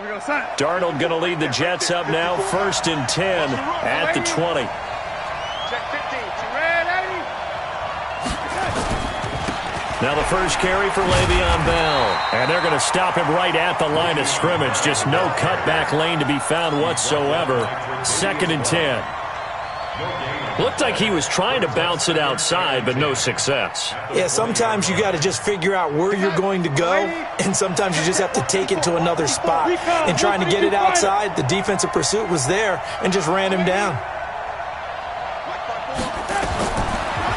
Darnold going to lead the Jets up now, 1st and 10 at the 20. Check 15. Now the first carry for Le'Veon Bell. And they're going to stop him right at the line of scrimmage. Just no cutback lane to be found whatsoever. 2nd and 10. Looked like he was trying to bounce it outside, but no success. Yeah, sometimes you got to just figure out where you're going to go, and sometimes you just have to take it to another spot. And trying to get it outside, the defensive pursuit was there and just ran him down.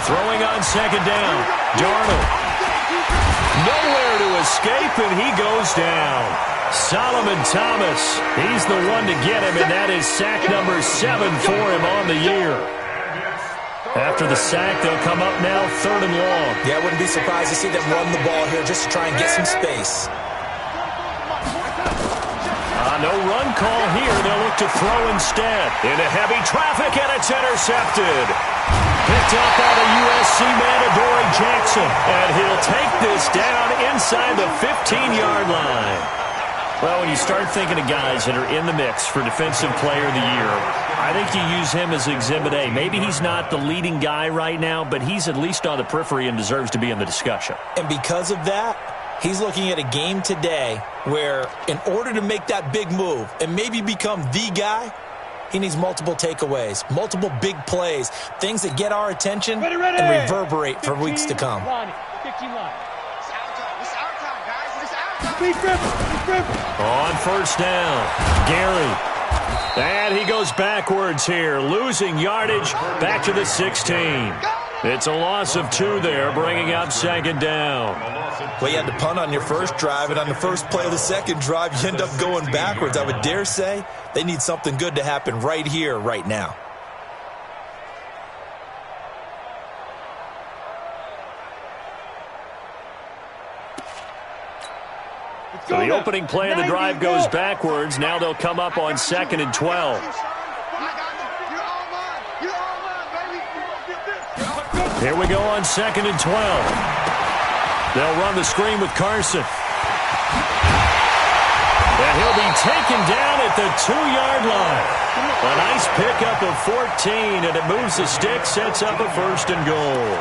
Throwing on 2nd down. Darnold. Nowhere to escape, and he goes down. Solomon Thomas, he's the one to get him, and that is sack number 7 for him on the year. After the sack, they'll come up now 3rd and long. Yeah, I wouldn't be surprised to see them run the ball here just to try and get some space. No run call here. They'll look to throw instead. Into heavy traffic, and it's intercepted. Picked up by the USC man, Adoree Jackson. And he'll take this down inside the 15-yard line. Well, when you start thinking of guys that are in the mix for Defensive Player of the Year, I think you use him as Exhibit A. Maybe he's not the leading guy right now, but he's at least on the periphery and deserves to be in the discussion. And because of that, he's looking at a game today where in order to make that big move and maybe become the guy, he needs multiple takeaways, multiple big plays, things that get our attention and reverberate for weeks to come. 15 line. It's our time, guys. It's our time. On 1st down, Gary. And he goes backwards here, losing yardage back to the 16. It's a loss of 2 there, bringing up 2nd down. Well, you had to punt on your first drive, and on the first play of the second drive, you end up going backwards. I would dare say they need something good to happen right here, right now. So the opening play of the drive goes backwards. Now they'll come up on 2nd and 12. Here we go on 2nd and 12. They'll run the screen with Carson. And he'll be taken down at the 2-yard line. A nice pickup of 14, and it moves the stick, sets up a 1st and goal.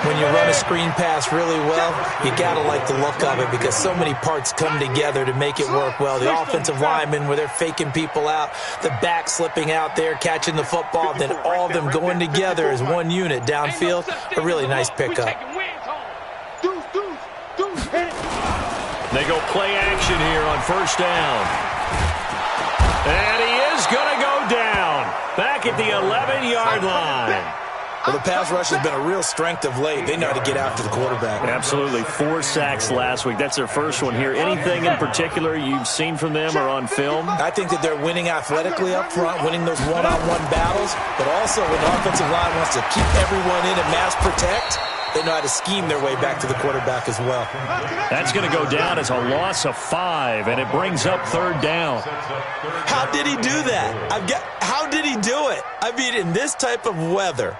When you run a screen pass really well, you got to like the look of it because so many parts come together to make it work well. The offensive linemen, where they're faking people out, the back slipping out there, catching the football, then all of them going together as one unit downfield. A really nice pickup. They go play action here on 1st down. And he is going to go down back at the 11-yard line. Well, the pass rush has been a real strength of late. They know how to get after the quarterback. Absolutely. 4 sacks last week. That's their first one here. Anything in particular you've seen from them or on film? I think that they're winning athletically up front, winning those one-on-one battles, but also when the offensive line wants to keep everyone in and mass protect, they know how to scheme their way back to the quarterback as well. That's going to go down as a loss of 5, and it brings up 3rd down. How did he do that? How did he do it? I mean, in this type of weather,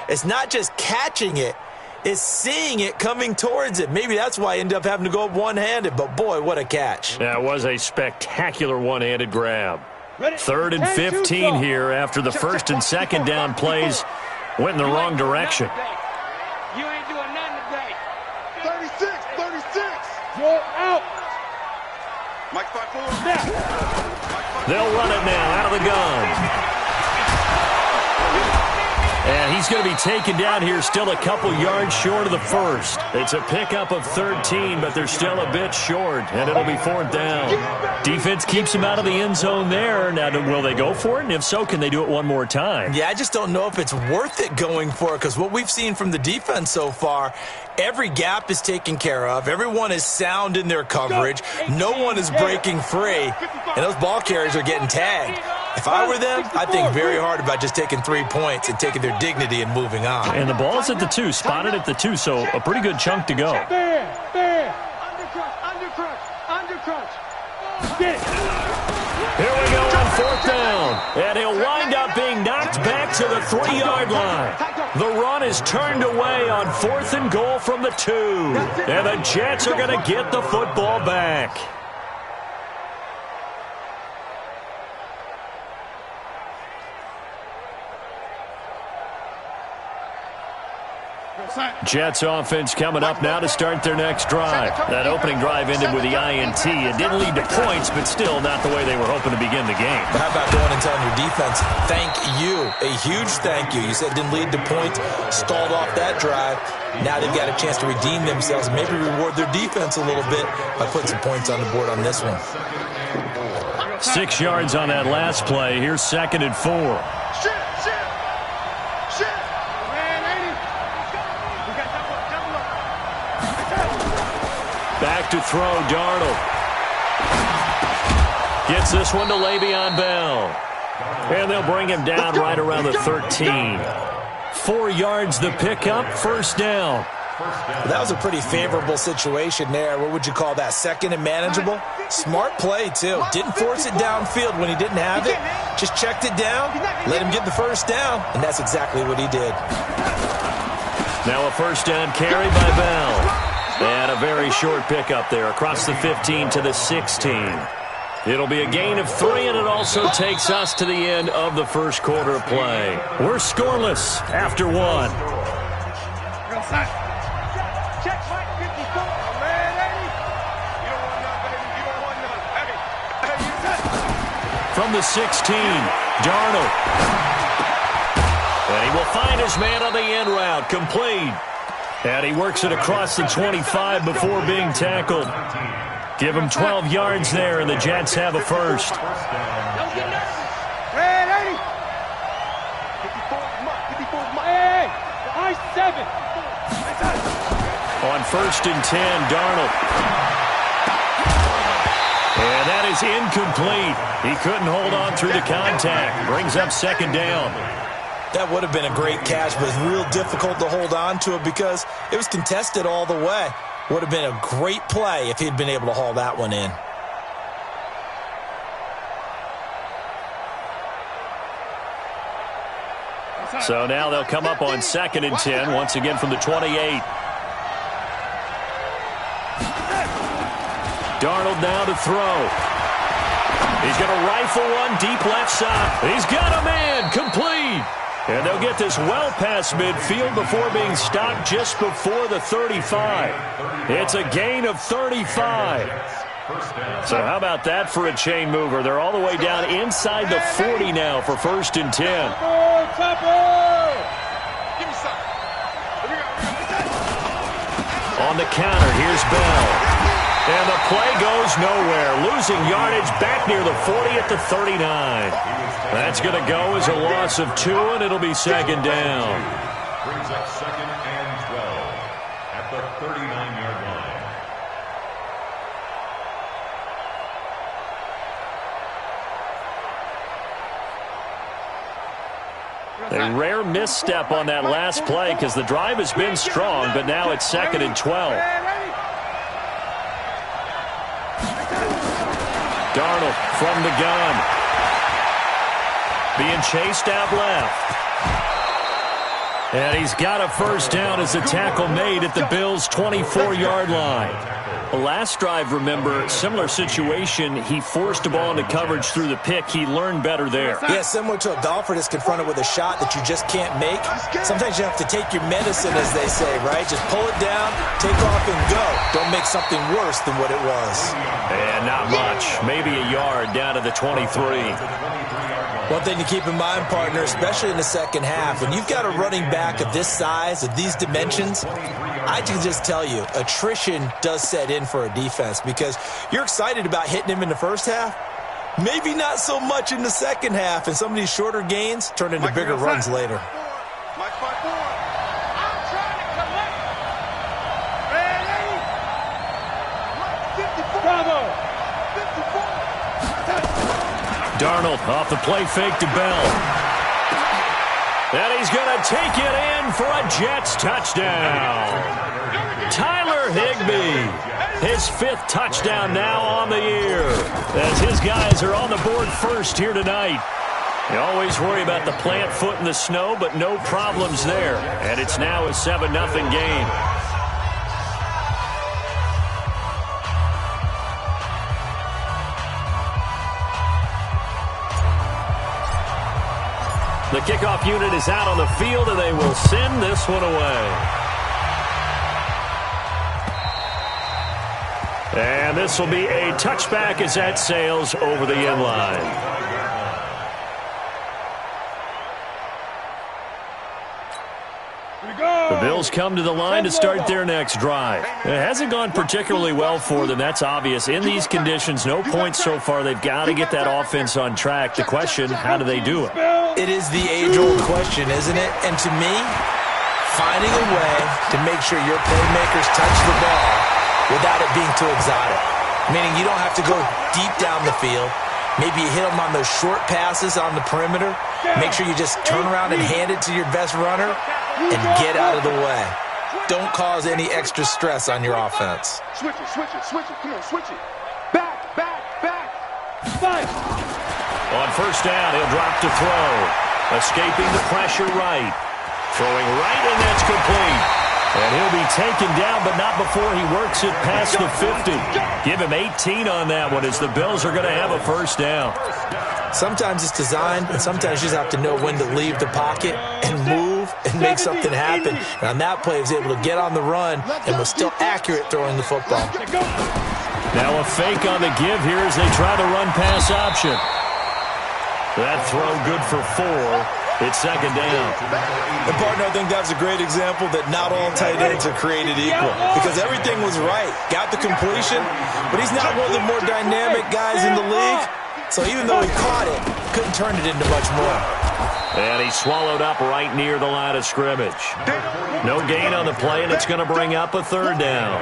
it's not just catching it, it's seeing it coming towards it. Maybe that's why he ended up having to go up one-handed, but boy, what a catch. That was a spectacular one-handed grab. 3rd and 15 here after the 1st and 2nd down plays went in the wrong direction. You ain't doing nothing today. 36. You're out. Mike 5-4. They'll run it now out of the gun. And he's going to be taken down here still a couple yards short of the 1st. It's a pickup of 13, but they're still a bit short, and it'll be 4th down. Defense keeps him out of the end zone there. Now, will they go for it? And if so, can they do it one more time? Yeah, I just don't know if it's worth it going for it because what we've seen from the defense so far, every gap is taken care of. Everyone is sound in their coverage. No one is breaking free, and those ball carriers are getting tagged. If I were them, I'd think very hard about just taking 3 points and taking their dignity and moving on. And the ball's at the 2, spotted at the 2, so a pretty good chunk to go. Undercrunch. Get it. Here we go on 4th down, and he'll wind up being knocked back to the 3-yard line. The run is turned away on 4th and goal from the 2, and the Jets are going to get the football back. Jets offense coming up now to start their next drive. That opening drive ended with the INT. It didn't lead to points, but still not the way they were hoping to begin the game. How about going and telling your defense, thank you, a huge thank you. You said it didn't lead to points, stalled off that drive. Now they've got a chance to redeem themselves, maybe reward their defense a little bit by putting some points on the board on this one. 6 yards on that last play. Here's 2nd and 4. Back to throw, Darnold. Gets this one to Le'Veon Bell. And they'll bring him down right around the 13. 4 yards the pickup, 1st down. That was a pretty favorable situation there. What would you call that? 2nd and manageable? Smart play, too. Didn't force it downfield when he didn't have it. Just checked it down, let him get the 1st down, and that's exactly what he did. Now a 1st down carry by Bell. And a very short pickup there across the 15 to the 16. It'll be a gain of 3, and it also takes us to the end of the 1st quarter of play. We're scoreless after 1. From the 16, Darnold. And he will find his man on the end route, complete. And he works it across the 25 before being tackled. Give him 12 yards there, and the Jets have a 1st. On 1st and 10, Darnold. And that is incomplete. He couldn't hold on through the contact. Brings up 2nd down. That would have been a great catch, but it's real difficult to hold on to it because it was contested all the way. Would have been a great play if he'd been able to haul that one in. So now they'll come up on 2nd and 10, once again from the 28. Darnold now to throw. He's going to rifle one deep left side. He's got a man, complete. And they'll get this well past midfield before being stopped just before the 35. It's a gain of 35. So how about that for a chain mover? They're all the way down inside the 40 now for 1st and 10. On the counter, here's Bell. And the play goes nowhere. Losing yardage back near the 40 at the 39. That's going to go as a loss of 2, and it'll be 2nd down. Brings up 2nd and 12 at the 39-yard line. A rare misstep on that last play because the drive has been strong, but now it's 2nd and 12. Darnold from the gun. Being chased out left. And he's got a 1st down as a tackle made at the Bills' 24-yard line. The last drive, remember, similar situation. He forced the ball into coverage through the pick. He learned better there. Yeah, similar to a golfer that's confronted with a shot that you just can't make. Sometimes you have to take your medicine, as they say, right? Just pull it down, take off, and go. Don't make something worse than what it was. And not much. Maybe a yard down to the 23. One thing to keep in mind, partner, especially in the 2nd half, when you've got a running back of this size, of these dimensions, I can just tell you, attrition does set in for a defense because you're excited about hitting him in the 1st half. Maybe not so much in the 2nd half, and some of these shorter gains turn into bigger runs later. Darnold off the play fake to Bell. And he's going to take it in for a Jets touchdown. Tyler Higbee, his 5th touchdown now on the year, as his guys are on the board first here tonight. You always worry about the plant foot in the snow, but no problems there. And it's now a 7-0 game. The kickoff unit is out on the field, and they will send this one away. And this will be a touchback as that sails over the end line. The Bills come to the line to start their next drive. It hasn't gone particularly well for them, that's obvious. In these conditions, no points so far. They've got to get that offense on track. The question, how do they do it? It is the age-old question, isn't it? And to me, finding a way to make sure your playmakers touch the ball without it being too exotic. Meaning you don't have to go deep down the field. Maybe you hit them on those short passes on the perimeter. Make sure you just turn around and hand it to your best runner and get out of the way. Don't cause any extra stress on your offense. Switch it, switch it, switch it. Come on, switch it. Back, back, back. Fight. On first down, he'll drop to throw. Escaping the pressure right. Throwing right, and that's complete. And he'll be taken down, but not before he works it past the 50. Give him 18 on that one as the Bills are going to have a first down. Sometimes it's designed, and sometimes you just have to know when to leave the pocket and move and make something happen. And on that play, he was able to get on the run and was still accurate throwing the football. Now a fake on the give here as they try the run-pass option. That throw good for 4. It's second down. And, partner, I think that's a great example that not all tight ends are created equal because everything was right. Got the completion, but he's not one of the more dynamic guys in the league. So even though he caught it, couldn't turn it into much more. And he swallowed up right near the line of scrimmage. No gain on the play, and it's going to bring up a third down.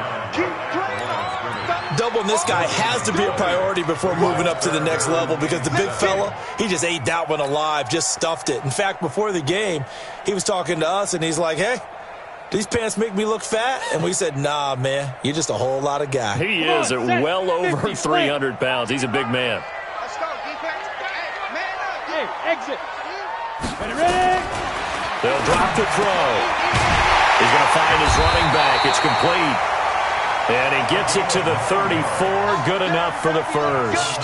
Doubling this guy has to be a priority before moving up to the next level because the big fella, he just ate that one alive, just stuffed it. In fact, before the game, he was talking to us, and he's like, hey, these pants make me look fat? And we said, nah, man, you're just a whole lot of guy. He is at well over 300 pounds. He's a big man. Let's go, defense. Hey, man up. Hey, exit. Ready, ready. They'll drop to throw. He's going to find his running back. It's complete. And he gets it to the 34. Good enough for the first.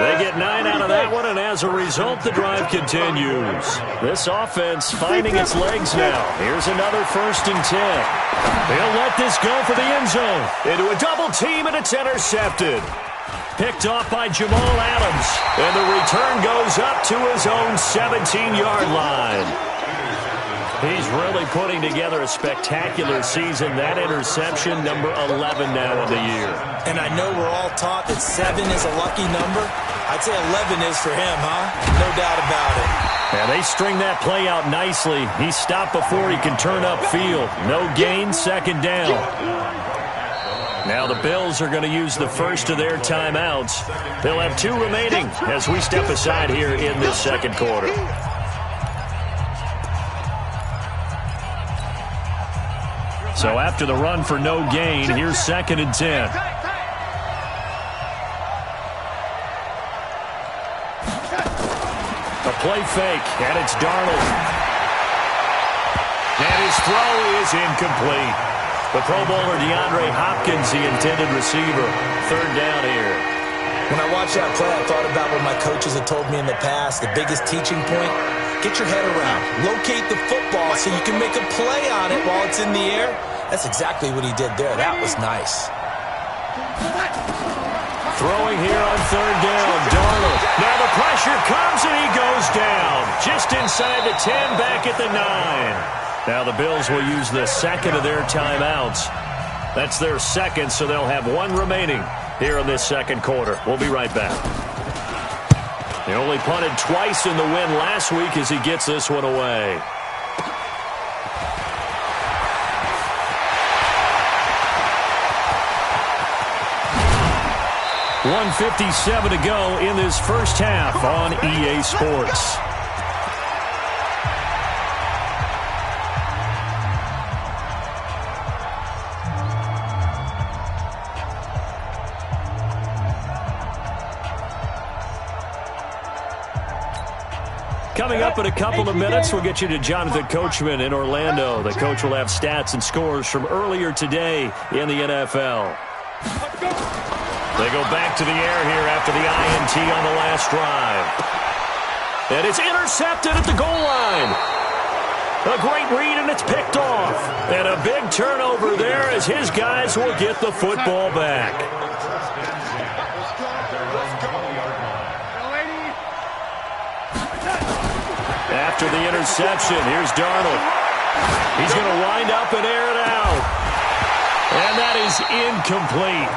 They get 9 out of that one, and as a result, the drive continues. This offense finding its legs now. Here's another 1st and 10. They'll let this go for the end zone. Into a double team, and it's intercepted. Picked off by Jamal Adams. And the return goes up to his own 17-yard line. He's really putting together a spectacular season. That interception, number 11 now of the year. And I know we're all taught that 7 is a lucky number. I'd say 11 is for him, huh? No doubt about it. And they string that play out nicely. He stopped before he can turn upfield. No gain, second down. Now the Bills are going to use the first of their timeouts. They'll have 2 remaining as we step aside here in this second quarter. So after the run for no gain, here's 2nd and 10. A play fake, and it's Darnold. And his throw is incomplete. The Pro Bowler DeAndre Hopkins, the intended receiver. 3rd down here. When I watched that play, I thought about what my coaches had told me in the past. The biggest teaching point, get your head around. Locate the football so you can make a play on it while it's in the air. That's exactly what he did there. That was nice. Throwing here on 3rd down, Darnold. Now the pressure comes and he goes down. Just inside the 10, back at the 9. Now the Bills will use the 2nd of their timeouts. That's their 2nd, so they'll have 1 remaining here in this second quarter. We'll be right back. They only punted twice in the win last week as he gets this one away. .157 to go in this first half on EA Sports. Coming up in a couple of minutes, we'll get you to Jonathan Coachman in Orlando. The coach will have stats and scores from earlier today in the NFL. They go back to the air here after the INT on the last drive. And it's intercepted at the goal line. A great read, and it's picked off. And a big turnover there as his guys will get the football back. After the interception, here's Darnold. He's going to wind up and air it out. And that is incomplete.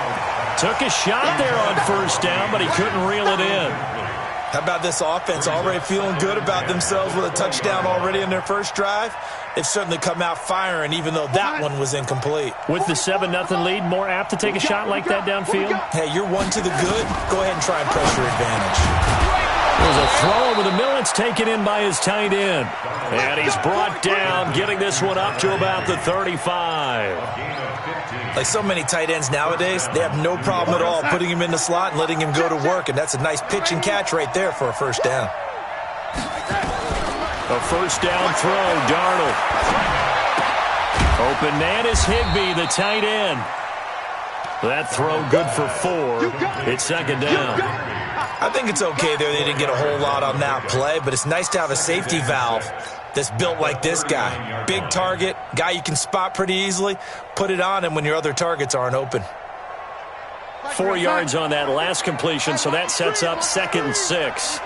Took a shot there on first down, but he couldn't reel it in. How about this offense already feeling good about themselves with a touchdown already in their first drive? They've certainly come out firing, even though that one was incomplete. With the 7-0 lead, more apt to take a shot like that downfield? Hey, you're one to the good. Go ahead and try and press your advantage. There's a throw over the middle. It's taken in by his tight end. And he's brought down, getting this one up to about the 35. Like so many tight ends nowadays, they have no problem at all putting him in the slot and letting him go to work. And that's a nice pitch and catch right there for a first down. A first down throw, Darnold. Open man is Higbee, the tight end. That throw good for 4. It's second down. I think it's okay there. They didn't get a whole lot on that play, but it's nice to have a safety valve that's built like this guy. Big target, guy you can spot pretty easily. Put it on him when your other targets aren't open. 4 yards on that last completion, so that sets up 2nd and 6.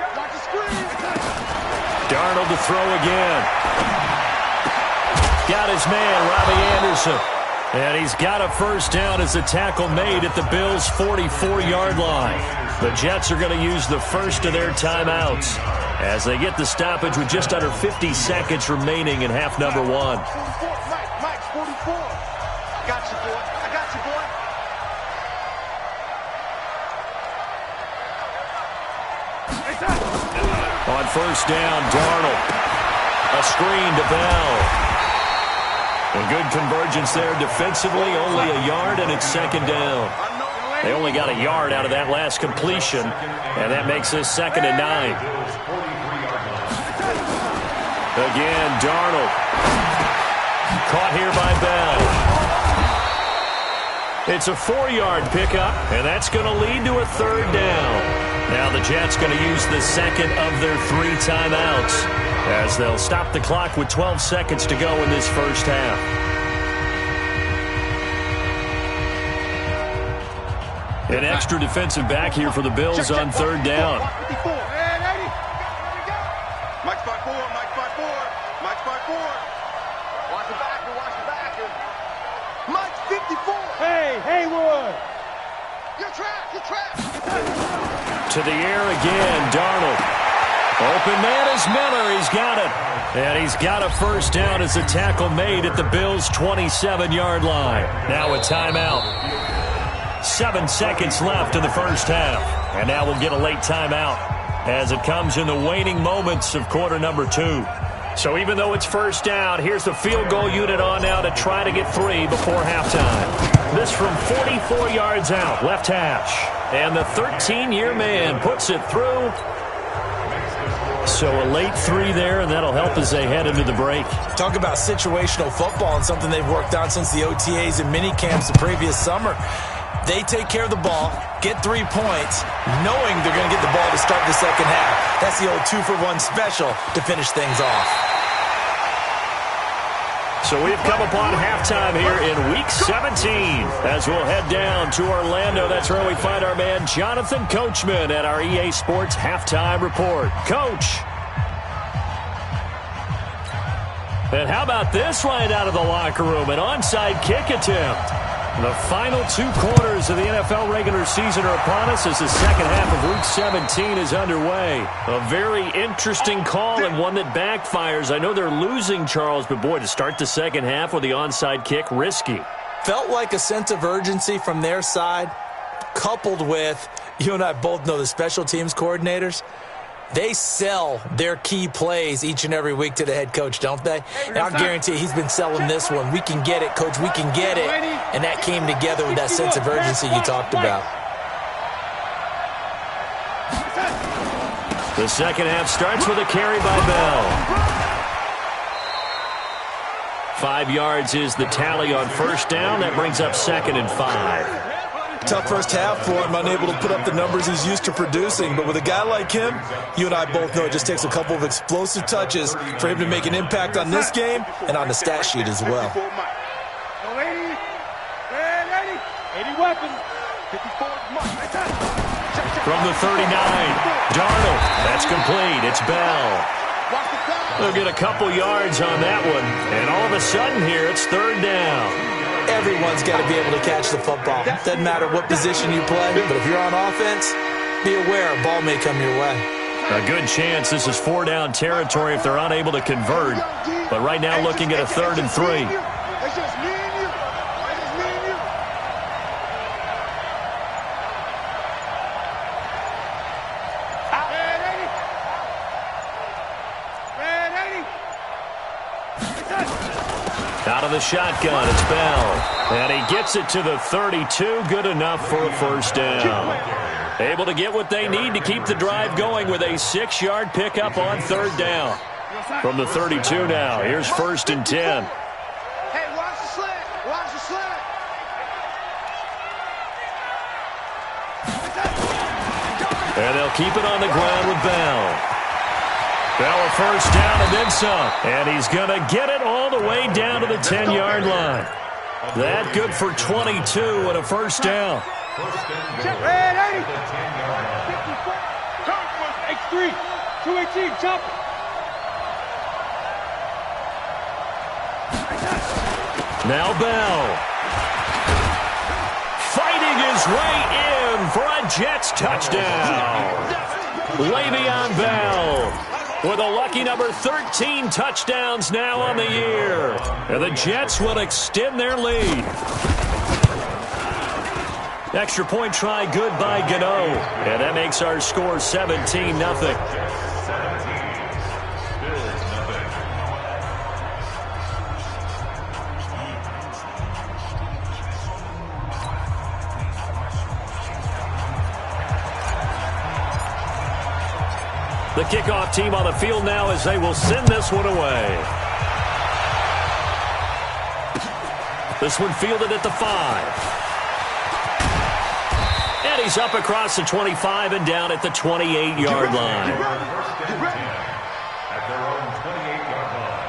Darnold to throw again. Got his man, Robbie Anderson. And he's got a first down as the tackle made at the Bills' 44-yard line. The Jets are going to use the first of their timeouts as they get the stoppage with just under 50 seconds remaining in half number 1. Mike, 44. I got you, boy. I got you, boy. On first down, Darnold. A screen to Bell. A good convergence there defensively, only a yard, and it's second down. They only got a yard out of that last completion, and that makes this 2nd and 9. Again, Darnold. Caught here by Bell. It's a 4-yard pickup, and that's going to lead to a 3rd down. Now the Jets going to use the 2nd of their 3 timeouts as they'll stop the clock with 12 seconds to go in this first half. An extra defensive back here for the Bills on 3rd down. Mike's by 4, Mike's by 4, Mike's by 4. Watch the back. Mike's 54. Hey, Haywood. You're trapped. To the air again, Darnold. Open man is Miller. He's got it. And he's got a first down as the tackle made at the Bills' 27-yard line. Now a timeout. 7 seconds left in the first half. And now we'll get a late timeout as it comes in the waning moments of quarter number 2. So even though it's first down, here's the field goal unit on now to try to get 3 before halftime. This from 44 yards out, left hash. And the 13-year man puts it through. So a late 3 there, and that'll help as they head into the break. Talk about situational football and something they've worked on since the OTAs and mini camps the previous summer. They take care of the ball, get 3 points, knowing they're going to get the ball to start the second half. That's the old 2-for-1 special to finish things off. So we've come upon halftime here in Week 17 as we'll head down to Orlando. That's where we find our man Jonathan Coachman at our EA Sports Halftime Report. Coach. And how about this right out of the locker room? An onside kick attempt. The final 2 quarters of the NFL regular season are upon us as the second half of Week 17 is underway. A very interesting call and one that backfires. I know they're losing, Charles, but boy, to start the second half with the onside kick, risky. Felt like a sense of urgency from their side, coupled with, you and I both know the special teams coordinators. They sell their key plays each and every week to the head coach, don't they? And I'll guarantee you he's been selling this one. We can get it, coach. We can get it. And that came together with that sense of urgency you talked about. The second half starts with a carry by Bell. 5 yards is the tally on first down. That brings up 2nd and 5. Tough first half for him, unable to put up the numbers he's used to producing. But with a guy like him, you and I both know it just takes a couple of explosive touches for him to make an impact on this game and on the stat sheet as well. 80 weapons. 54 Mike. From the 39, Darnold. That's complete. It's Bell. They'll get a couple yards on that one. And all of a sudden here, it's third down. Everyone's got to be able to catch the football. Doesn't matter what position you play, but if you're on offense, be aware a ball may come your way. A good chance this is 4-down territory if they're unable to convert. But right now looking at a 3rd and 3. It's just me and you. It's just me and you. Out of the shotgun, it's Bell. And he gets it to the 32. Good enough for a first down. Able to get what they need to keep the drive going with a 6-yard pickup on 3rd down. From the 32 now, here's 1st and 10. Hey, watch the slant. Watch the slant. And they'll keep it on the ground with Bell. Bell a first down and then some. And he's going to get it all the way down to the 10-yard line. That good for 22 and a first down. Red 80. 54. X3. 218. Chop. Now Bell. Fighting his way in for a Jets touchdown. Le'Veon Bell with a lucky number 13 touchdowns now on the year. And the Jets will extend their lead. Extra point try good by Gano. And that makes our score 17-0. The kickoff team on the field now as they will send this one away. This one fielded at the 5. And he's up across the 25 and down at the 28-yard line. At their own 28-yard line.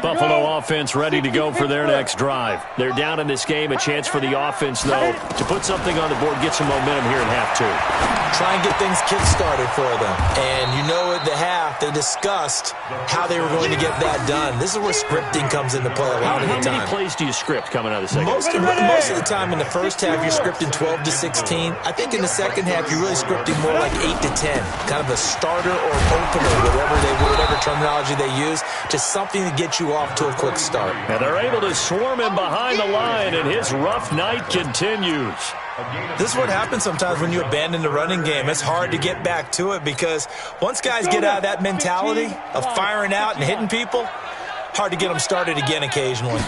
Buffalo offense ready to go for their next drive. They're down in this game. A chance for the offense, though, to put something on the board, get some momentum here in half 2. Try and get things kick-started for them. And you know at the half, they discussed how they were going to get that done. This is where scripting comes into play a lot of the time. How many plays do you script coming out of the second? Most of the time in the first half, you're scripting 12 to 16. I think in the second half, you're really scripting more like 8 to 10. Kind of a starter or opener, whatever terminology they use. Just something to get you off to a quick start. And they're able to swarm him behind the line, and his rough night continues. This is what happens sometimes when you abandon the running game. It's hard to get back to it because once guys get out of that mentality of firing out and hitting people, hard to get them started again occasionally.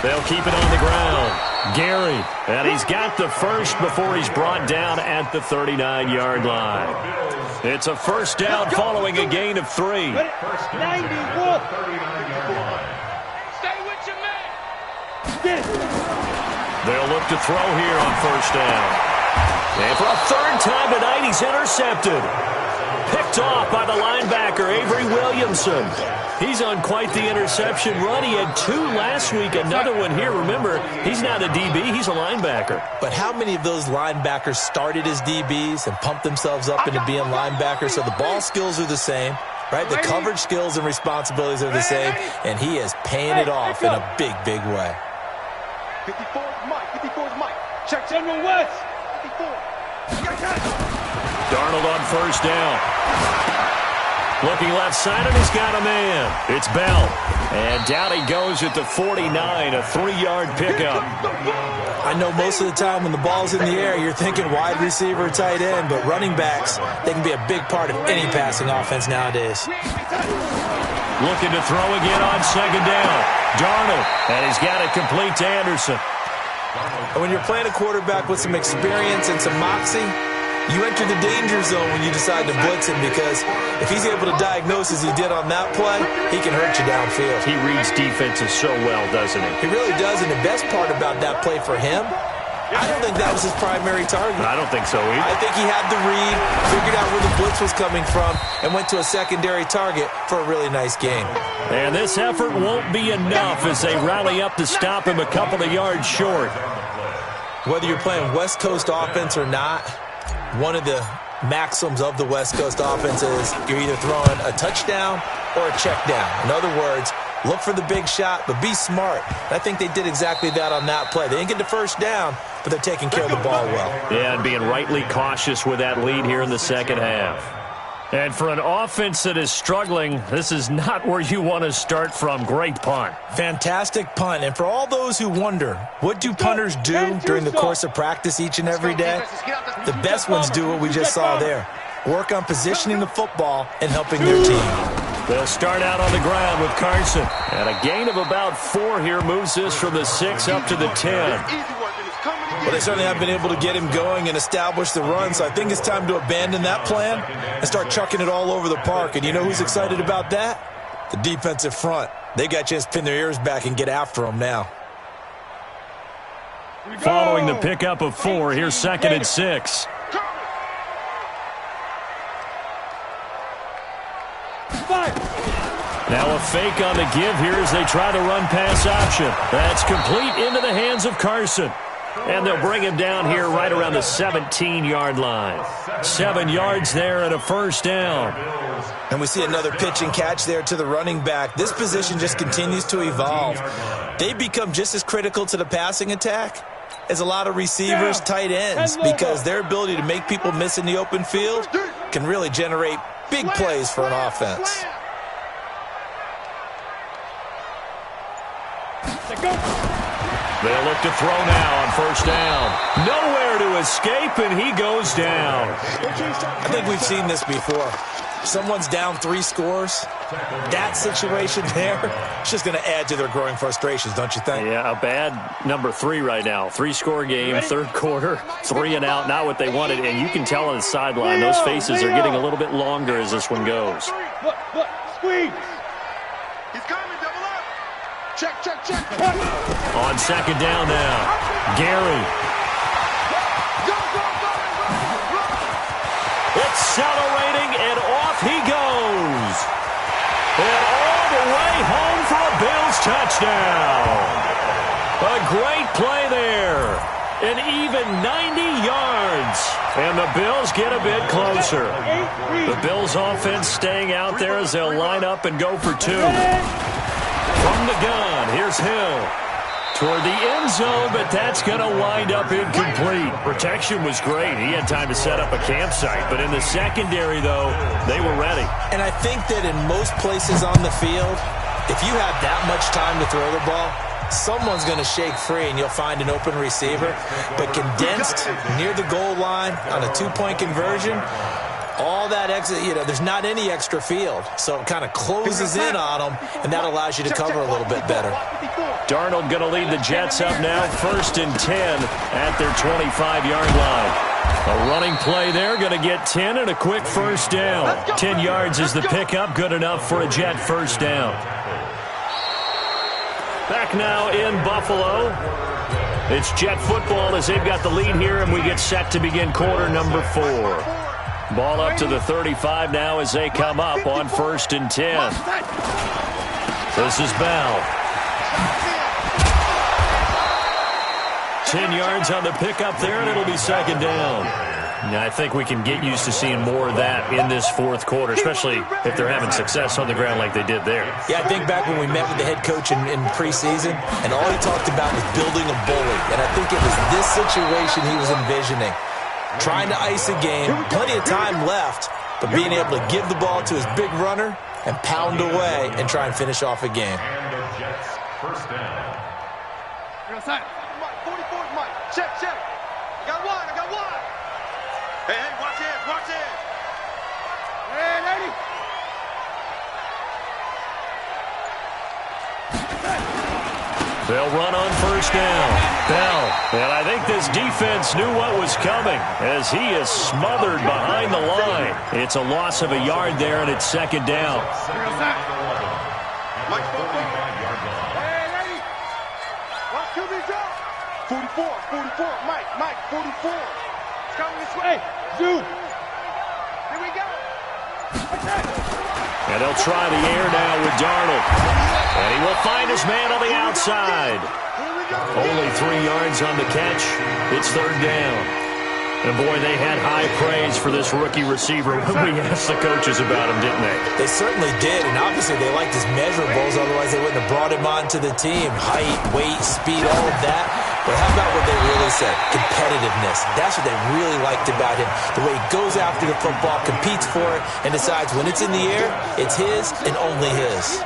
They'll keep it on the ground. Gary, and he's got the first before he's brought down at the 39-yard line. It's a first down following a gain of 3. 91. Stay with your man. They'll look to throw here on first down. And for a 3rd time tonight, he's intercepted. Picked off by the linebacker, Avery Williamson. He's on quite the interception run. He had 2 last week, another one here. Remember, he's not a DB, he's a linebacker. But how many of those linebackers started as DBs and pumped themselves up into being linebackers? So the ball skills are the same, right? The coverage skills and responsibilities are the same, and he is paying it off in a big, big way. 54 is Mike. 54 is Mike. Check General West. 54. Darnold on first down. Looking left side, and he's got a man. It's Bell. And down he goes at the 49, a 3-yard pickup. I know most of the time when the ball's in the air, you're thinking wide receiver, tight end, but running backs, they can be a big part of any passing offense nowadays. Looking to throw again on second down. Darnold, and he's got it complete to Anderson. And when you're playing a quarterback with some experience and some moxie, You enter the danger zone when you decide to blitz him, because if he's able to diagnose as he did on that play, he can hurt you downfield. He reads defenses so well, doesn't he? He really does, and the best part about that play for him, I don't think that was his primary target. I don't think so either. I think he had the read, figured out where the blitz was coming from, and went to a secondary target for a really nice gain. And this effort won't be enough as they rally up to stop him a couple of yards short. Whether you're playing West Coast offense or not, one of the maxims of the West Coast offense is you're either throwing a touchdown or a check down. In other words, look for the big shot, but be smart. And I think they did exactly that on that play. They didn't get the first down, but they're taking care of the ball well. Yeah, and being rightly cautious with that lead here in the second half. And for an offense that is struggling, this is not where you want to start from. Great punt. Fantastic punt. And for all those who wonder, what do punters do during the course of practice each and every day? The best ones do what we just saw there. Work on positioning the football and helping their team. They'll start out on the ground with Carson. And a gain of about 4 here moves this from the 6 up to the 10. Well, they certainly have been able to get him going and establish the run, so I think it's time to abandon that plan and start chucking it all over the park. And you know who's excited about that? The defensive front. They got a chance to pin their ears back and get after him now. Following the pickup of 4, here's 2nd and 6. Now a fake on the give here as they try to run pass option. That's complete into the hands of Carson. And they'll bring him down here right around the 17-yard line. 7 yards there and a first down. And we see another pitch and catch there to the running back. This position just continues to evolve. They become just as critical to the passing attack as a lot of receivers, tight ends, because their ability to make people miss in the open field can really generate big plays for an offense. They'll look to throw now on first down. Nowhere to escape, and he goes down. I think we've seen this before. Someone's down 3 scores. That situation there is just going to add to their growing frustrations, don't you think? Yeah, a bad number 3 right now. 3-score game, 3rd quarter, 3 and out, not what they wanted. And you can tell on the sideline, those faces are getting a little bit longer as this one goes. Look, squeeze. He's coming, double up. Check. On 2nd down now, Gary. Accelerating, and off he goes. And all the way home for a Bills touchdown. A great play there. An even 90 yards. And the Bills get a bit closer. The Bills offense staying out there as they'll line up and go for 2. From the gun, here's Hill. Toward the end zone, but that's going to wind up incomplete. Protection was great. He had time to set up a campsite. But in the secondary, though, they were ready. And I think that in most places on the field, if you have that much time to throw the ball, someone's going to shake free and you'll find an open receiver. But condensed near the goal line on a 2-point conversion, all that exit, there's not any extra field. So it kind of closes in on them, and that allows you to cover a little bit better. Darnold going to lead the Jets up now, 1st and 10 at their 25-yard line. A running play there, going to get 10 and a quick first down. 10 yards is the pickup, good enough for a Jet first down. Back now in Buffalo. It's Jet football as they've got the lead here, and we get set to begin quarter number 4. Ball up to the 35 now as they come up on 1st and 10. This is Bell. 10 yards on the pickup there, and it'll be 2nd down. Now, I think we can get used to seeing more of that in this 4th quarter, especially if they're having success on the ground like they did there. Yeah, I think back when we met with the head coach in preseason, and all he talked about was building a bully. And I think it was this situation he was envisioning. Trying to ice a game, plenty of time left, but being able to give the ball to his big runner and pound away and try and finish off a game. And the Jets first down. Mike, 44, Mike. Check. I got one. Hey, watch it. Hey, lady. They'll run on first down. Bell. And I think this defense knew what was coming as he is smothered behind the line. It's a loss of a yard there, and it's second down. Mike, 45-yard line. Hey, ready? Watch QB's up. 44, 44. Mike, 44. It's coming this way. Zoom. Here we go. And they'll try the air now with Darnold. And he will find his man on the outside. Only 3 yards on the catch. It's third down. And, boy, they had high praise for this rookie receiver when we asked the coaches about him, didn't they? They certainly did, and obviously they liked his measurables. Otherwise, they wouldn't have brought him onto the team. Height, weight, speed, all of that. But how about what they really said? Competitiveness. That's what they really liked about him. The way he goes after the football, competes for it, and decides when it's in the air, it's his and only his.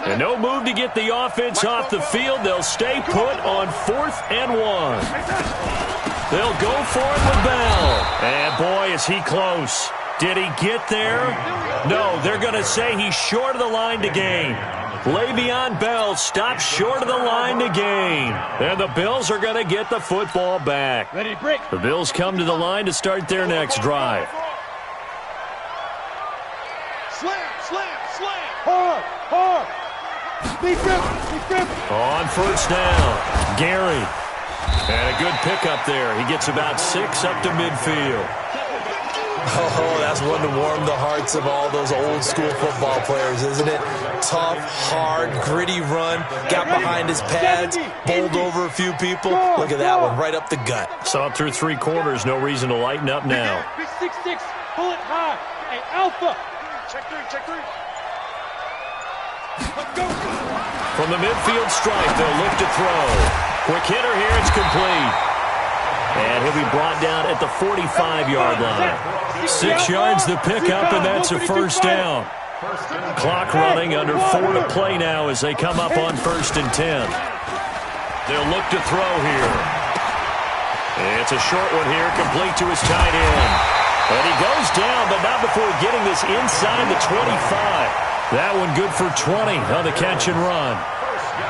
And no move to get the offense off the field. They'll stay put on 4th and 1. They'll go for it with Bell. And, boy, is he close. Did he get there? No, they're going to say he's short of the line to gain. Le'Veon Bell stops short of the line to gain. And the Bills are going to get the football back. Ready, break. The Bills come to the line to start their next drive. Slam. Hard. On first down, Gary. And a good pickup there. He gets about 6 up to midfield. Oh, that's one to warm the hearts of all those old school football players, isn't it? Tough, hard, gritty run. Got behind his pads, bowled over a few people. Look at that one, right up the gut. Saw through 3 quarters. No reason to lighten up now. Big 6-6. Pull it high. Hey, Alpha. Check 3. Let's go. From the midfield stripe, they'll look to throw. Quick hitter here, it's complete. And he'll be brought down at the 45-yard line. 6 yards the pickup, and that's a first down. Clock running, under 4 to play now as they come up on 1st and 10. They'll look to throw here. It's a short one here, complete to his tight end. And he goes down, but not before getting this inside the 25. That one good for 20 on the catch and run.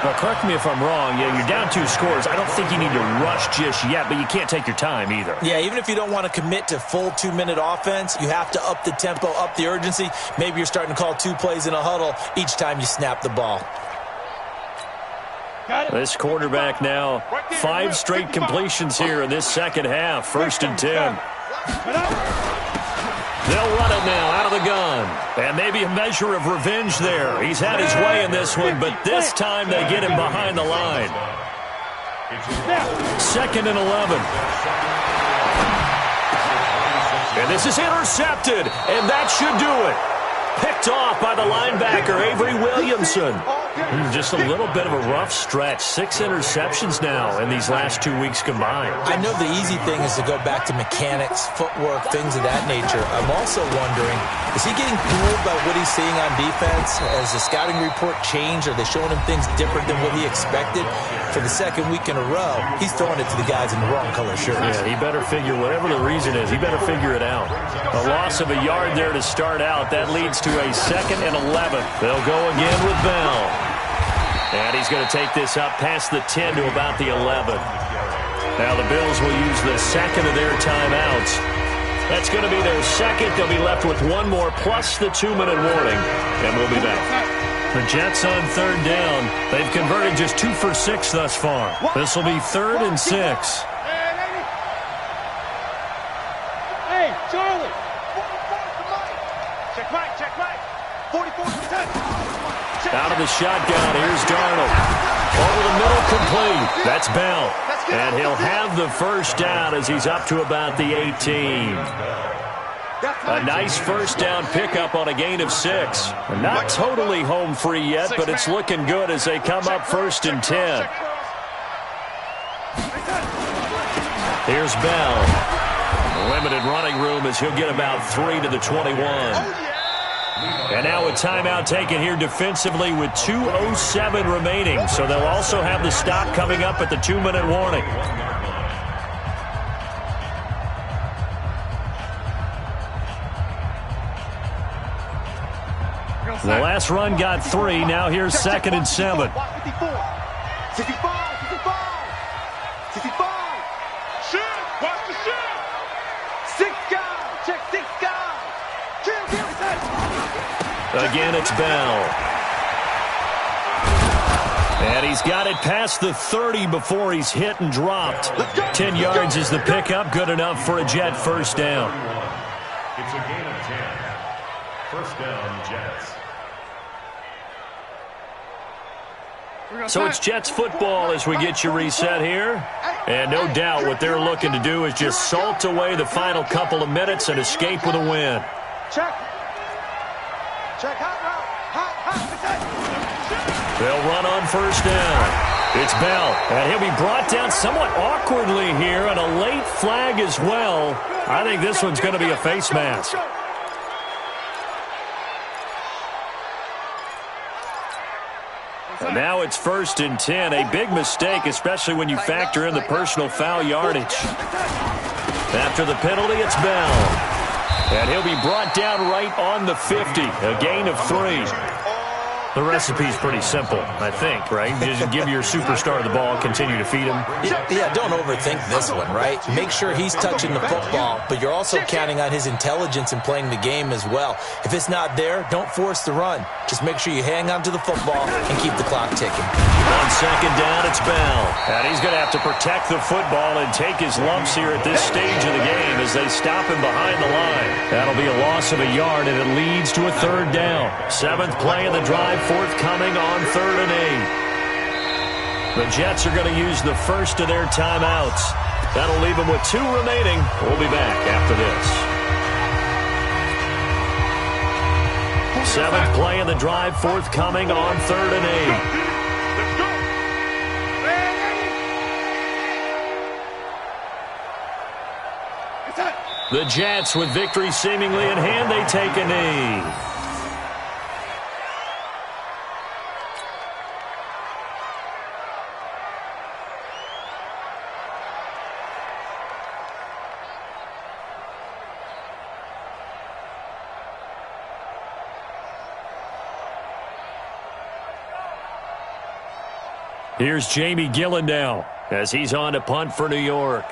Now, correct me if I'm wrong. Yeah, you're down 2 scores. I don't think you need to rush just yet, but you can't take your time either. Yeah, even if you don't want to commit to full 2-minute offense, you have to up the tempo, up the urgency. Maybe you're starting to call 2 plays in a huddle each time you snap the ball. This quarterback now, 5 straight completions here in this second half. 1st and 10. They'll run it now out of the gun. And maybe a measure of revenge there. He's had his way in this one, but this time they get him behind the line. 2nd and 11. And this is intercepted, and that should do it. Picked off by the linebacker, Avery Williamson. Just a little bit of a rough stretch. 6 interceptions now in these last 2 weeks combined. I know the easy thing is to go back to mechanics, footwork, things of that nature. I'm also wondering, is he getting fooled by what he's seeing on defense? Has the scouting report changed? Are they showing him things different than what he expected? For the 2nd week in a row, he's throwing it to the guys in the wrong color shirts. Yeah, he better figure, whatever the reason is, he better figure it out. A loss of a yard there to start out. That leads to a 2nd and 11. They'll go again with Bell. And he's going to take this up past the 10 to about the 11. Now the Bills will use the 2nd of their timeouts. That's going to be their 2nd. They'll be left with 1 more plus the 2-minute warning. And we'll be back. The Jets on 3rd down. They've converted just 2 for 6 thus far. This will be 3rd and 6. Hey, Charlie. Check Mike. 44 for 10. Out of the shotgun, here's Darnold. Over the middle, complete. That's Bell. And he'll have the first down as he's up to about the 18. A nice first down pickup on a gain of 6. Not totally home free yet, but it's looking good as they come up 1st and 10. Here's Bell. Limited running room as he'll get about 3 to the 21. And now a timeout taken here defensively with 2:07 remaining. So they'll also have the stop coming up at the 2-minute warning. The last run got 3. Now here's 2nd and 7. 65. Shoot! Watch the shoot! 6 guys! Check 6 guys! Again, it's Bell. And he's got it past the 30 before he's hit and dropped. 10 yards is the pickup. Good enough for a Jet first down. It's a gain of 10. First down, Jets. So it's Jets football as we get you reset here. And no doubt what they're looking to do is just salt away the final couple of minutes and escape with a win. Check. Hot route. Hot. They'll run on first down. It's Bell, and he'll be brought down somewhat awkwardly here, and a late flag as well. I think this one's going to be a face mask. And now it's 1st and 10. A big mistake, especially when you factor in the personal foul yardage. After the penalty, it's Bell. And he'll be brought down right on the 50. A gain of 3. The recipe's pretty simple, I think, right? Just give your superstar the ball, continue to feed him. Yeah, don't overthink this one, right? Make sure he's touching the football, but you're also counting on his intelligence in playing the game as well. If it's not there, don't force the run. Just make sure you hang on to the football and keep the clock ticking. On 2nd down, it's Bell. And he's going to have to protect the football and take his lumps here at this stage of the game as they stop him behind the line. That'll be a loss of a yard, and it leads to a 3rd down. 7th play of the drive, forthcoming on 3rd and 8. The Jets are going to use the first of their timeouts. That'll leave them with 2 remaining. We'll be back after this. 7th play of the drive, forthcoming on 3rd and 8. The Jets, with victory seemingly in hand, they take a knee. Here's Jamie Gillen now as he's on to punt for New York.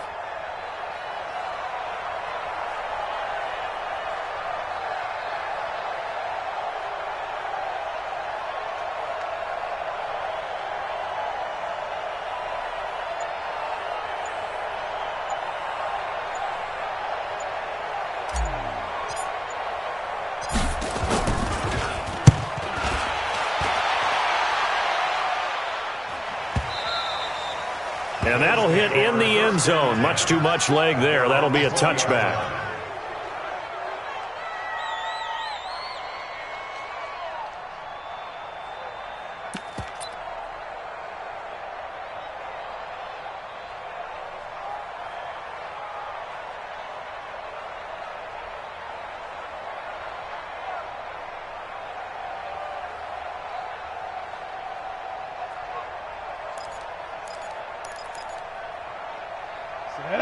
And that'll hit in the end zone. Much too much leg there. That'll be a touchback.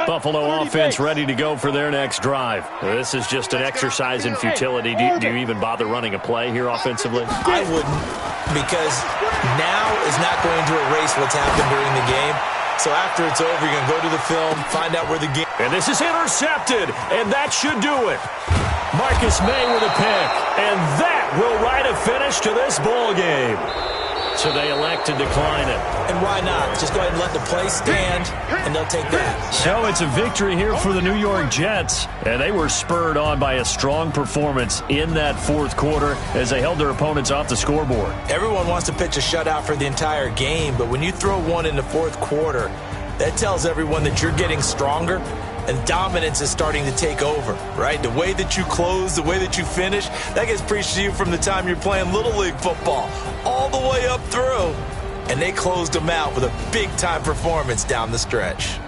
Buffalo offense ready to go for their next drive. This is just an exercise in futility. Do you even bother running a play here offensively? I wouldn't, because now is not going to erase what's happened during the game. So after it's over, you're going to go to the film, find out where the game... And this is intercepted, and that should do it. Marcus May with a pick, and that will write a finish to this ball game. So they elect to decline it. And why not? Just go ahead and let the play stand, and they'll take that. So it's a victory here for the New York Jets, and they were spurred on by a strong performance in that 4th quarter as they held their opponents off the scoreboard. Everyone wants to pitch a shutout for the entire game, but when you throw one in the 4th quarter, that tells everyone that you're getting stronger, and dominance is starting to take over, right? The way that you close, the way that you finish, that gets preached to you from the time you're playing Little League football all the way up through. And they closed them out with a big-time performance down the stretch.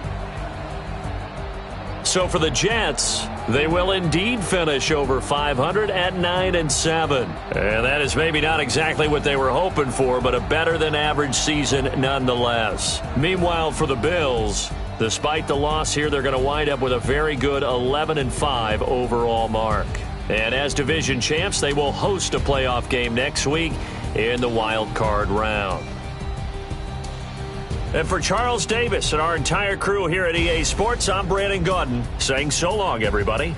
So for the Jets, they will indeed finish over 500 at 9-7. And that is maybe not exactly what they were hoping for, but a better-than-average season nonetheless. Meanwhile, for the Bills, despite the loss here, they're going to wind up with a very good 11-5 overall mark. And as division champs, they will host a playoff game next week in the wild card round. And for Charles Davis and our entire crew here at EA Sports, I'm Brandon Gaudin saying so long, everybody.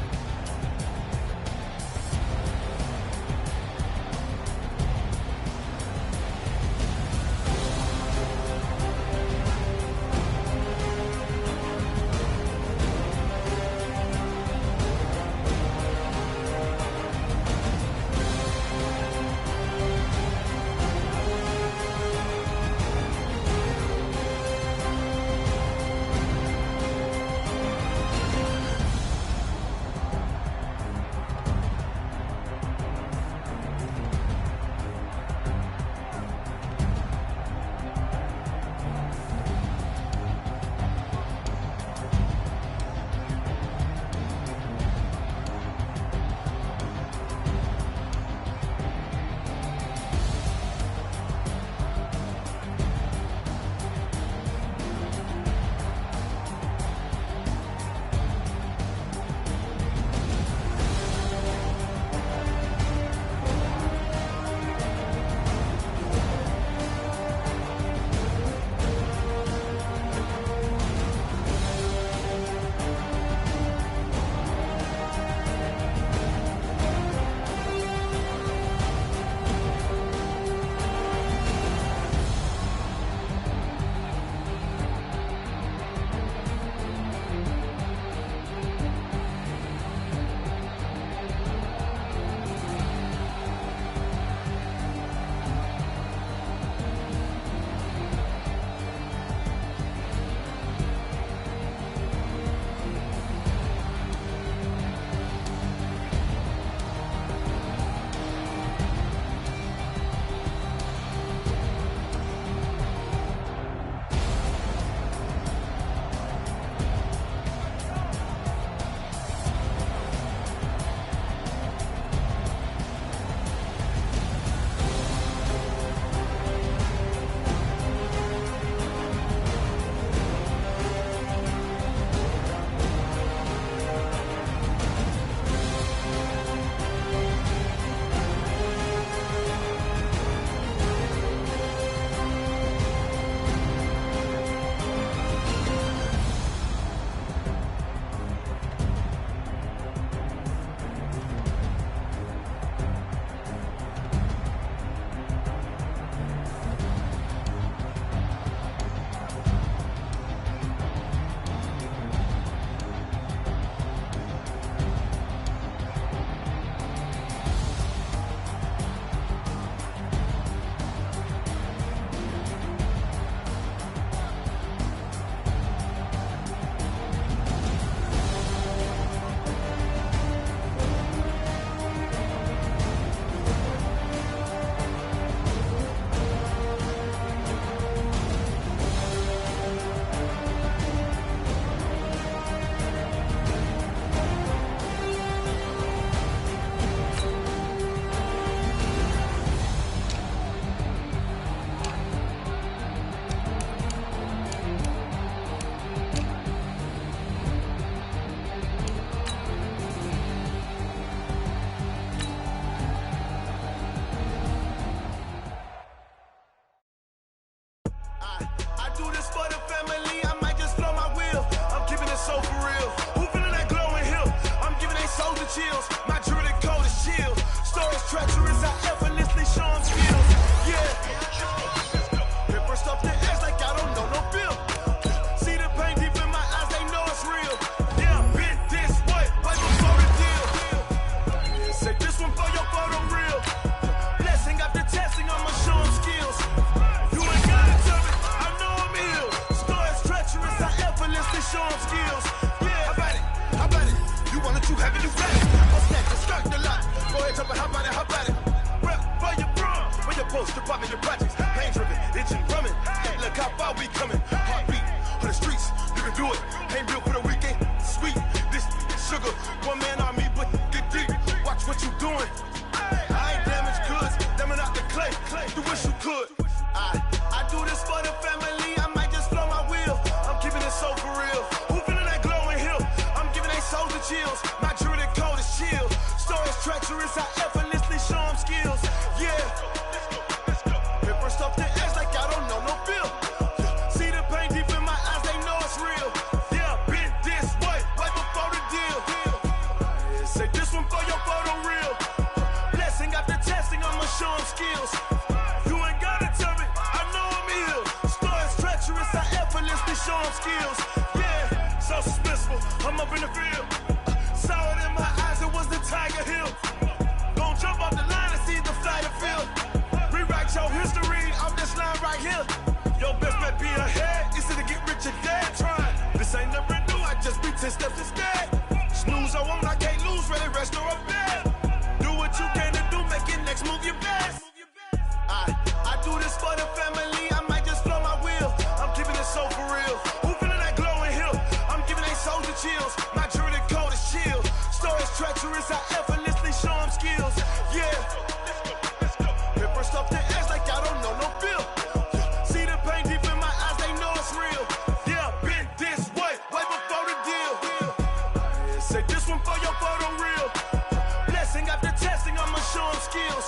do it. Ain't built for the weekend. Sweet. show them skills. Yeah, so suspenseful, I'm up in the field. Saw it in my eyes, it was the Tiger Hill. Gon' jump off the line and see the flight of field. Rewrite your history off this line right here. Your best bet be ahead, easy to get rich or dead trying. This ain't never new, I just be 10 steps instead. Snooze, I won't, I can't lose, ready, rest or up bed. Do what you can to do, make your next move your best. I do this for the family, I might just flow my wheel. I'm keeping it so for real. Who feeling that glowing hill? I'm giving they soldier chills. My jewelry coat is chill. Stories treacherous, I effortlessly show them skills. Yeah. Hit first off the edge like I don't know no feel. See the pain deep in my eyes, they know it's real. Yeah, been this way before the deal. Yeah, say this one for your photo reel. Blessing after testing, I'ma show them skills.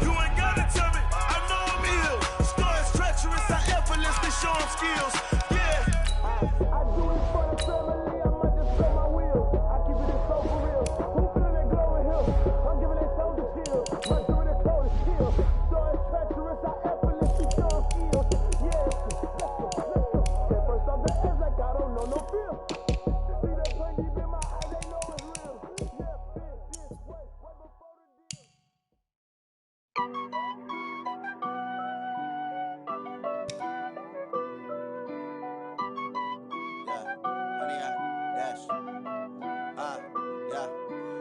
You ain't gotta tell me, I know I'm ill. Stories treacherous, I effortlessly show them skills. Yeah. I do this for the family, I might just blow my wheel. I keep it so for real. Who feeling that glowing hill? I'm giving they soldier chills. My jewelry coat is chill. Stories treacherous, I effortlessly show them skills. Yeah, let's go. Get first off the edge like I don't know no feel. See that pain deep in my eyes, they know it's real. Yeah, been this way before the deal.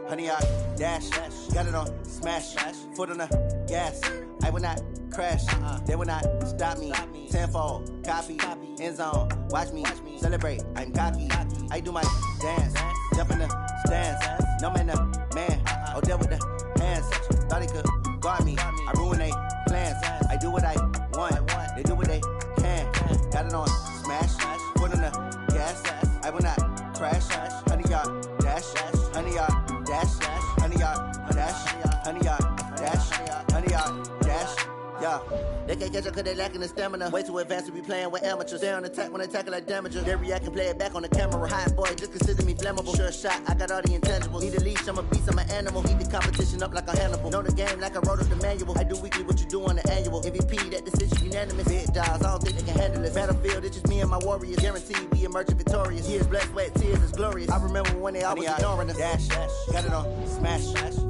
Honey, I dash, got it on smash, foot on the gas. I will not crash, they will not stop me. Tenfold, copy, end zone, watch me celebrate. I'm cocky, I do my dance, jump in the stands. No man, the man, oh, there with the hands. Thought he could guard me, I ruin they plans. I do what I want, they do what they can. Got it on smash, foot on the gas. I will not crash, honey, y'all dash, honey, y'all dash, honey, y'all dash, honey, y'all dash, honey, y'all dash. Yeah, they can't catch up cause they lacking the stamina. Way too advanced to be playing with amateurs. Stay on attack when they tackle like damager. They react and play it back on the camera. Hot boy, just consider me flammable. Sure shot, I got all the intangibles. Need a leash, I'm a beast, I'm an animal. Eat the competition up like a Hannibal. Know the game like I wrote up the manual. I do weekly what you do on the annual. MVP, that decision unanimous. Big dogs, I don't think they can handle it. Battlefield, it's just me and my warriors. Guaranteed we emerge victorious. Years, blood, sweat, tears, is glorious. I remember when they always ignoring us. Dash, got it on smash,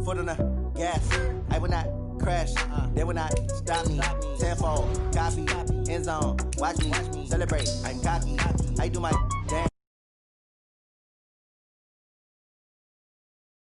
foot on the gas. I will not crash, they will not stop me. Tenfold, copy, end zone, watch me celebrate. I'm cocky, I do my